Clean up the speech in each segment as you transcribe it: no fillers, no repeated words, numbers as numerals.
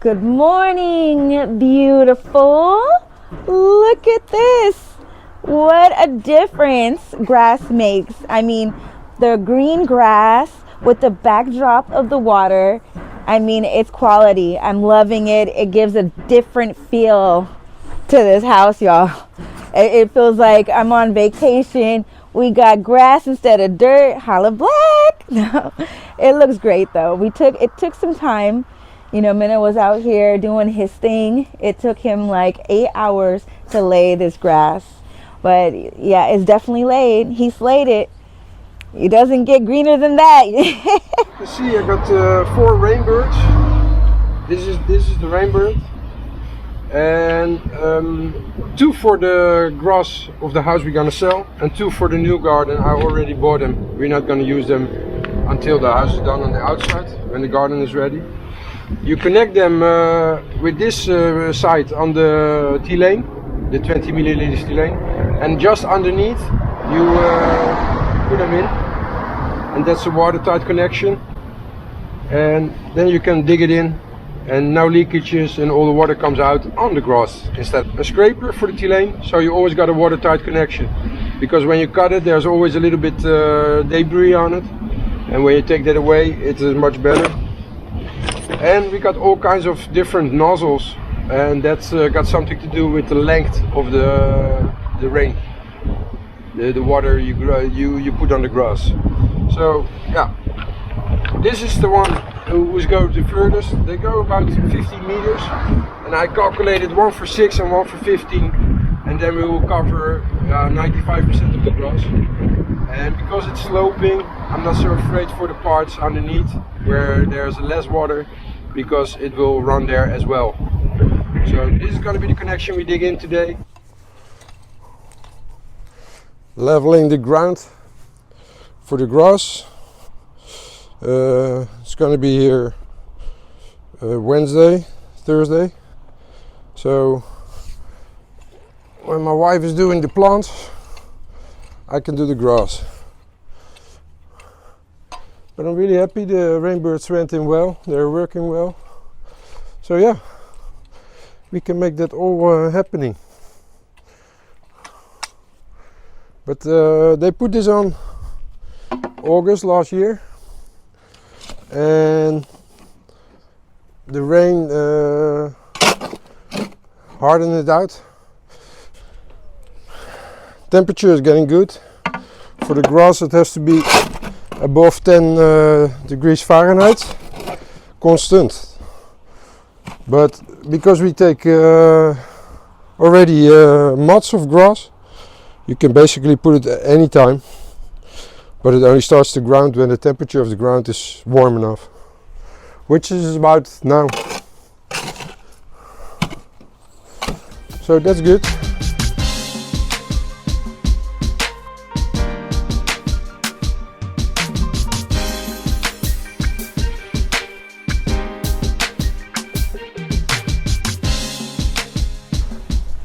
Good morning, beautiful. Look at this. What a difference grass makes. I mean, the green grass with the backdrop of the water. I mean, it's quality. I'm loving it. It gives a different feel to this house, y'all. It feels like I'm on vacation. We got grass instead of dirt. Holla black. No, it looks great though. It took some time. You know, Minna was out here doing his thing. It took him like 8 hours to lay this grass. But yeah, it's definitely laid. He slayed it. It doesn't get greener than that. You see, I got 4 rainbirds. This is the rainbird. And 2 for the grass of the house we're gonna sell, and 2 for the new garden. I already bought them. We're not gonna use them until the house is done on the outside, when the garden is ready. You connect them with this side on the T-lane, the 20 milliliters T-lane, and just underneath you put them in, and that's a watertight connection. And then you can dig it in, and no leakages, and all the water comes out on the grass instead. A scraper for the T-lane, so you always got a watertight connection, because when you cut it there's always a little bit debris on it, and when you take that away it is much better. And we got all kinds of different nozzles, and that's got something to do with the length of the rain, the water you put on the grass. So yeah, this is the one who's going the furthest. They go about 15 meters, and I calculated 1 for 6 and 1 for 15, and then we will cover 95% of the grass. And because it's sloping, I'm not so afraid for the parts underneath where there's less water, because it will run there as well. So this is going to be the connection we dig in today. Leveling the ground for the grass. It's going to be here Wednesday, Thursday. So when my wife is doing the plants, I can do the grass. But I'm really happy the rainbirds went in well, they're working well. So yeah, we can make that all happening. But they put this on August last year, and the rain hardened it out. Temperature is getting good. For the grass it has to be above 10 degrees Fahrenheit, constant. But because we take already mods of grass, you can basically put it at any time, but it only starts to ground when the temperature of the ground is warm enough, which is about now. So that's good.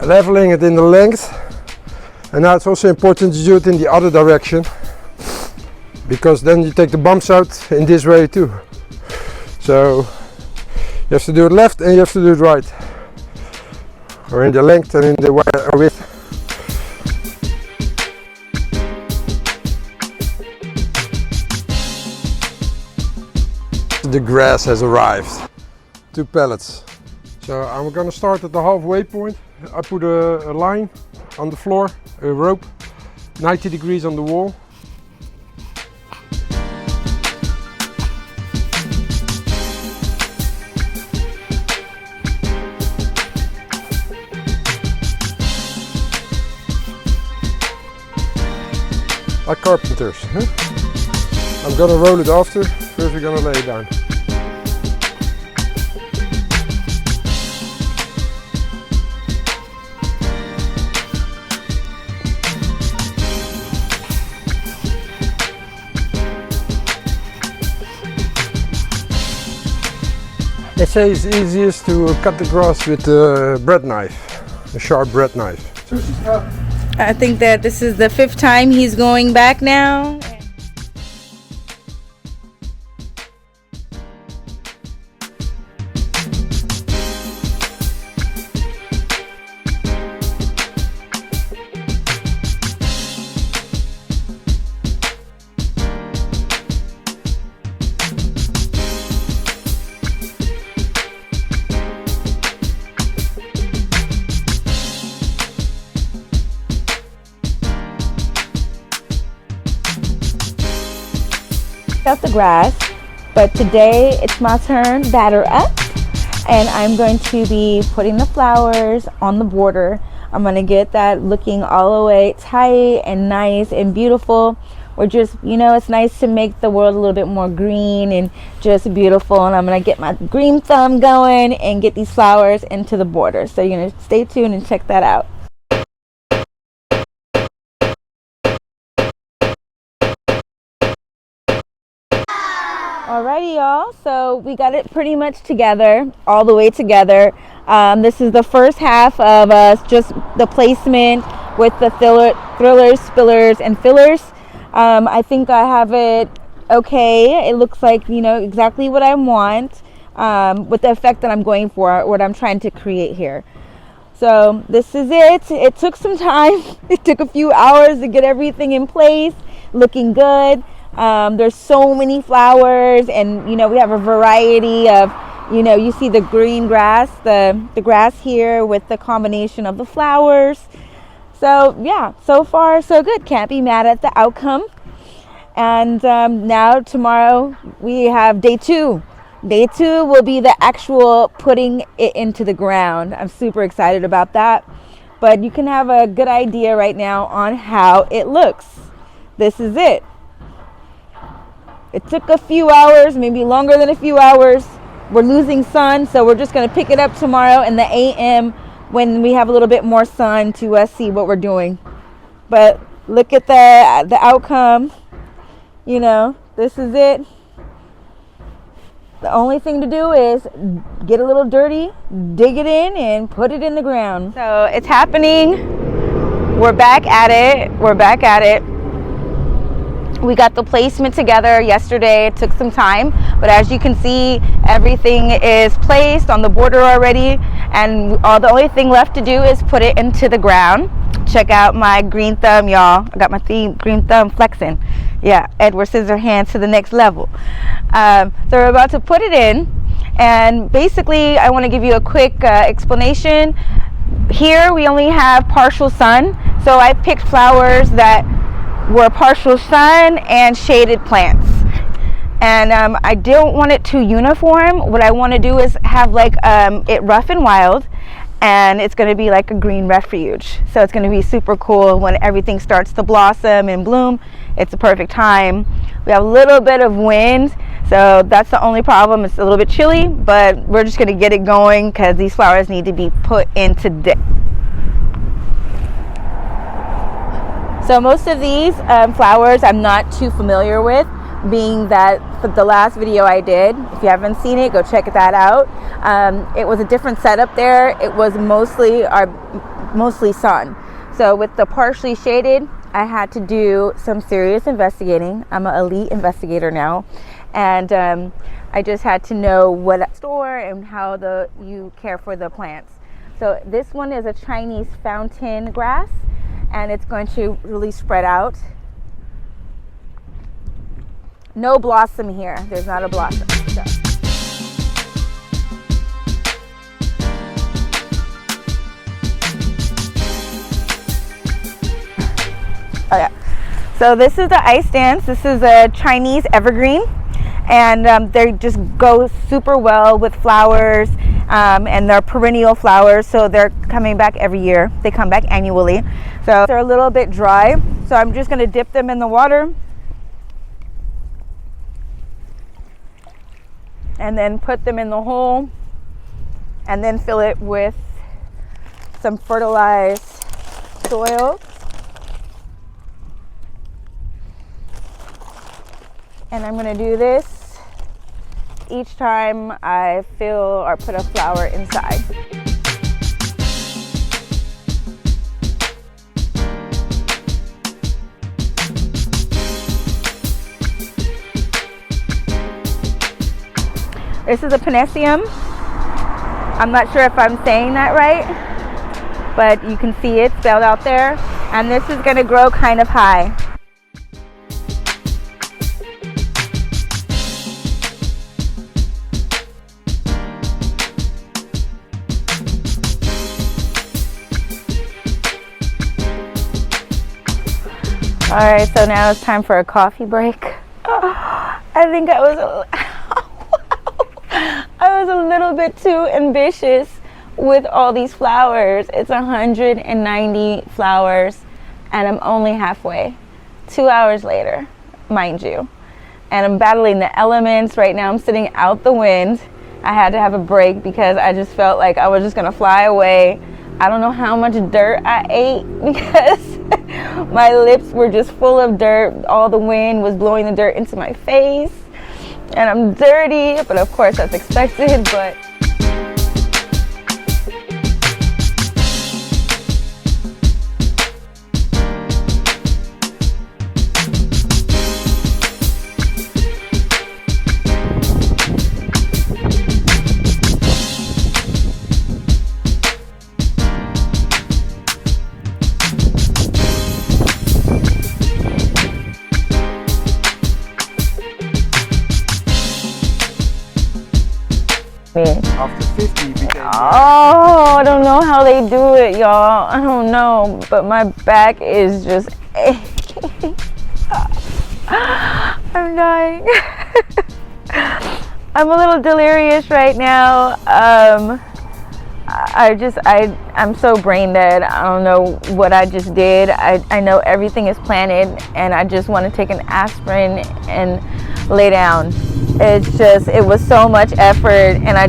Leveling it in the length, and now it's also important to do it in the other direction, because then you take the bumps out in this way too. So you have to do it left and you have to do it right, or in the length and in the width. The grass has arrived. 2 pallets. So I'm gonna start at the halfway point. I put a line on the floor, a rope, 90 degrees on the wall. Like carpenters. Huh? I'm gonna roll it after, first we're gonna lay it down. They say it's easiest to cut the grass with a bread knife, a sharp bread knife. I think that this is the 5th time he's going back now. out the grass. But today it's my turn, batter up, and I'm going to be putting the flowers on the border. I'm going to get that looking all the way tight and nice and beautiful. We're just, you know, it's nice to make the world a little bit more green and just beautiful. And I'm going to get my green thumb going and get these flowers into the border. So you're going to stay tuned and check that out. Alrighty, y'all, so we got it pretty much together, all the way together. This is the first half of just the placement with the thrillers, spillers, and fillers. I think I have it okay. It looks like, you know, exactly what I want with the effect that I'm going for, what I'm trying to create here. So this is it. It took some time. It took a few hours to get everything in place, looking good. There's so many flowers, and you know, we have a variety of, you know, you see the green grass, the grass here with the combination of the flowers. So yeah, so far so good. Can't be mad at the outcome. And now tomorrow we have day 2. Day 2 will be the actual putting it into the ground. I'm super excited about that, but you can have a good idea right now on how it looks. This is it. It took a few hours, maybe longer than a few hours. We're losing sun, so we're just going to pick it up tomorrow in the AM when we have a little bit more sun to see what we're doing. But look at the outcome. You know, this is it. The only thing to do is get a little dirty, dig it in, and put it in the ground. So it's happening. We're back at it. We're back at it. We got the placement together yesterday. It took some time, but as you can see, everything is placed on the border already, and the only thing left to do is put it into the ground. Check out my green thumb, y'all. I got my green thumb flexing. Yeah, Edward Scissorhands to the next level. So we're about to put it in, and basically I want to give you a quick explanation. Here we only have partial sun, so I picked flowers that were partial sun and shaded plants, and I don't want it too uniform. What I want to do is have like it rough and wild, and it's going to be like a green refuge. So it's going to be super cool when everything starts to blossom and bloom. It's the perfect time. We have a little bit of wind, so that's the only problem. It's a little bit chilly, but we're just going to get it going because these flowers need to be put in today. So most of these flowers I'm not too familiar with, being that for the last video I did, if you haven't seen it, go check that out. It was a different setup there. It was mostly sun. So with the partially shaded, I had to do some serious investigating. I'm an elite investigator now, and I just had to know what to store and how you care for the plants. So this one is a Chinese fountain grass, and it's going to really spread out. No blossom here. There's not a blossom. So. Okay. So this is the ice dance. This is a Chinese evergreen, and they just go super well with flowers, and they're perennial flowers, so they're coming back every year. They come back annually. So they're a little bit dry, so I'm just going to dip them in the water and then put them in the hole and then fill it with some fertilized soil. And I'm going to do this each time I fill or put a flower inside. This is a Perennials. I'm not sure if I'm saying that right, but you can see it spelled out there. And this is going to grow kind of high. All right, so now it's time for a coffee break. I think I was a little bit too ambitious with all these flowers. It's 190 flowers and I'm only halfway. 2 hours later, mind you. And I'm battling the elements. Right now I'm sitting out the wind. I had to have a break because I just felt like I was just gonna fly away. I don't know how much dirt I ate because my lips were just full of dirt. All the wind was blowing the dirt into my face. And I'm dirty, but of course that's expected, but After 50 became... oh, I don't know how they do it, y'all. I don't know, but my back is just aching. I'm dying. I'm a little delirious right now. I'm so brain dead. I don't know what I just did. I know everything is planted and I just want to take an aspirin and lay down. It was so much effort and I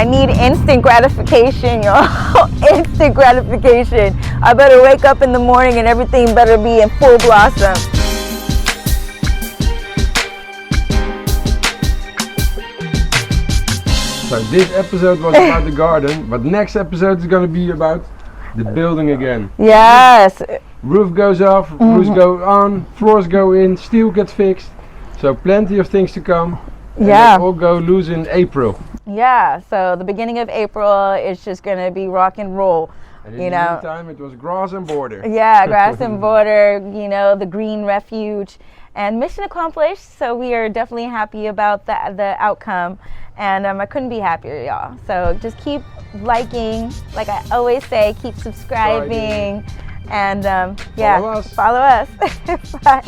need instant gratification, y'all. Instant gratification. I better wake up in the morning and everything better be in full blossom. So this episode was about the garden, but next episode is going to be about the building again. Yes. Roof goes off, roofs go on, floors go in, steel gets fixed. So plenty of things to come. And Yeah. they all go loose in April. Yeah, so the beginning of April is just going to be rock and roll. And in You the know. meantime, it was grass and border. Yeah, grass and border, the green refuge, and mission accomplished. So we are definitely happy about the outcome, and I couldn't be happier, y'all. So just keep liking, like I always say, keep subscribing, and Follow us. follow us. Bye.